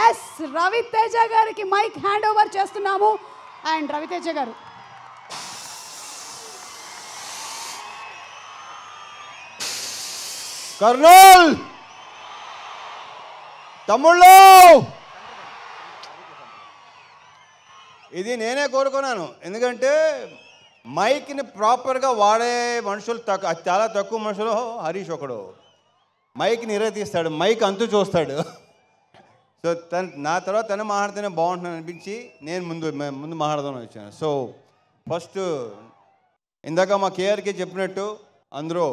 Yes Raviteja గారికి mic hand over చేస్తున్నాము. And Raviteja గారు కర్నూల్ తమ్ముళ్ళు, ఇది నేనే కోరుకున్నాను. ఎందుకంటే మైక్ని ప్రాపర్గా వాడే మనుషులు చాలా తక్కువ మనుషులు. హరీష్ ఒకడు మైక్ని ఇరగతీస్తాడు, మైక్ అంతు చూస్తాడు. సో నా తర్వాత తను మాట్లాడితేనే బాగుంటుందని అనిపించి నేను ముందు మాట్లాడదామని వచ్చాను. సో ఫస్ట్ ఇందాక మా కేఆర్కే చెప్పినట్టు అందరూ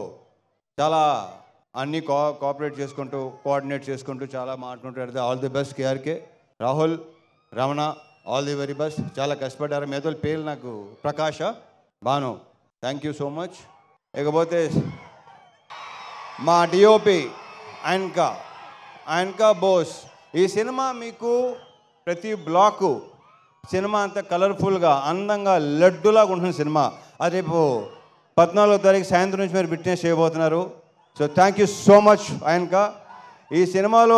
చాలా అన్నీ కోఆపరేట్ చేసుకుంటూ కోఆర్డినేట్ చేసుకుంటూ చాలా మాట్లాడుకుంటూ all the best KRK. Rahul, Ramana, all the very best. చాలా కష్టపడ్డారు. మేధోల్ పేరు నాకు Prakash, Bhanu, thank you so much. ఇకపోతే మా డిఓపి ఆయనకా బోస్. ఈ సినిమా మీకు ప్రతి బ్లాకు సినిమా అంతా కలర్ఫుల్గా అందంగా లడ్డులాగా ఉంటుంది సినిమా. అది రేపు 14వ తారీఖు సాయంత్రం నుంచి మీరు విట్నెస్ చేయబోతున్నారు. So thank you so much ఆయనకా. ఈ సినిమాలో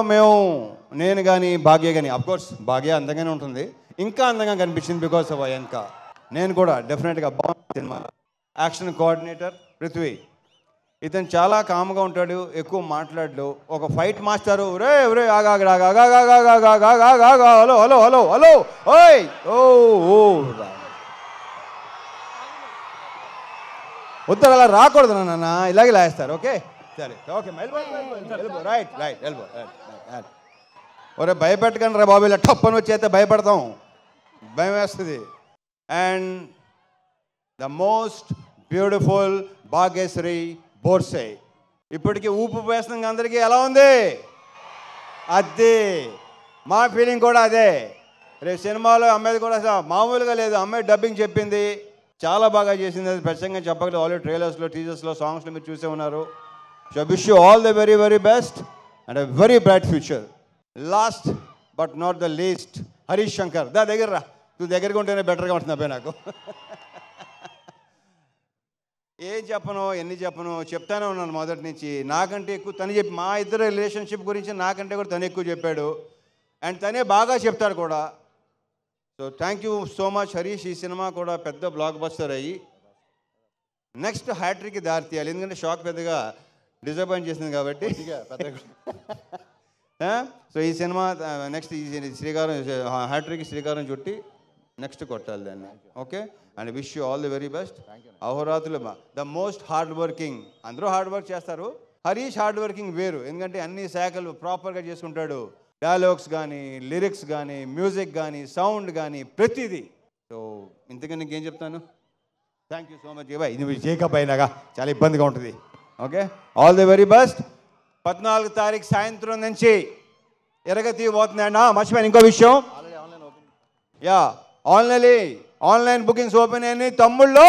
నేను కానీ భాగ్య కానీ, అఫ్కోర్స్ భాగ్య అందంగానే ఉంటుంది, ఇంకా అందంగా కనిపించింది బికాస్ ఆఫ్ ఆయనకా. నేను కూడా డెఫినెట్గా బాగుంది సినిమా. యాక్షన్ కోఆర్డినేటర్ పృథ్వీ, ఇతను చాలా కామ్గా ఉంటాడు, ఎక్కువ మాట్లాడు. ఒక fight master, hello hello hello hello ఓయ్ ఓ ఉత్తర అలా రాకూడదు నాన్న, ఇలాగే లాగేస్తారు. ఓకే సరే ఓకే రైట్ రైట్ ఎల్బో. ఒరే భయపెట్టకండి రా బాబు, ఇలా టప్పని వచ్చేస్తే భయపడతాం, భయం వేస్తుంది. And the most beautiful Bhagyashri Borse. ఇప్పటికీ ఊపు వేస్తుంది అందరికీ. ఎలా ఉంది? అదే మా ఫీలింగ్ కూడా అదే. రేపు సినిమాలో అమ్మాయిది కూడా మామూలుగా లేదు, అమ్మాయి డబ్బింగ్ చెప్పింది, చాలా బాగా చేసింది. అది ప్రత్యేకంగా చెప్పగలదు. ఆల్రెడీ ట్రైలర్స్లో, టీజర్స్లో, సాంగ్స్లో మీరు చూసే ఉన్నారు. So wish you all the very very best and a very bright future. Last but not the least Harish Shankar, దగ్గర రా, నువ్వు దగ్గరగా ఉంటేనే బెటర్గా ఉంటుంది అబ్బాయి. నాకు ఏం చెప్పను, ఎన్ని చెప్పను, చెప్తానే ఉన్నాను మొదటి నుంచి. నాకంటే ఎక్కువ తను చెప్పి, మా ఇద్దరు రిలేషన్షిప్ గురించి నాకంటే కూడా తను ఎక్కువ చెప్పాడు. అండ్ తనే బాగా చెప్తాడు కూడా. So thank you so much Harish. ఈ సినిమా కూడా పెద్ద బ్లాక్ బస్టర్ అయ్యి నెక్స్ట్ హ్యాట్రిక్కి దారి తీయాలి. ఎందుకంటే షాక్ పెద్దగా డిసప్పాయింట్ చేసింది కాబట్టి. సో ఈ సినిమా నెక్స్ట్ ఈ శ్రీకారం హ్యాట్రిక్కి శ్రీకారం చుట్టి నెక్స్ట్ కొట్టాలి దాన్ని. Okay and wish you all the very best. అహోరాత్రులు ద మోస్ట్ హార్డ్ వర్కింగ్. అందరూ హార్డ్ వర్క్ చేస్తారు, హరీష్ హార్డ్ వర్కింగ్ వేరు. ఎందుకంటే అన్ని శాఖలు ప్రాపర్గా చేసుకుంటాడు. డైలాగ్స్ కానీ, లిరిక్స్ కానీ, మ్యూజిక్ కానీ, సౌండ్ కానీ, ప్రతిదీ. సో ఇంతకీ నీకేం చెప్తాను. Thank you so much. Bye. ఇది జేకప్ అయినాగా చాలా ఇబ్బందిగా ఉంటుంది. Okay all the very best. 14వ తారీఖు సాయంత్రం నుంచి ఎరగతీయబోతుంది అన్న. మర్చిపోయాను ఇంకో విషయం. యా ఆన్లైన్ బుకింగ్స్ ఓపెన్ అయినాయి తమ్ముళ్ళు.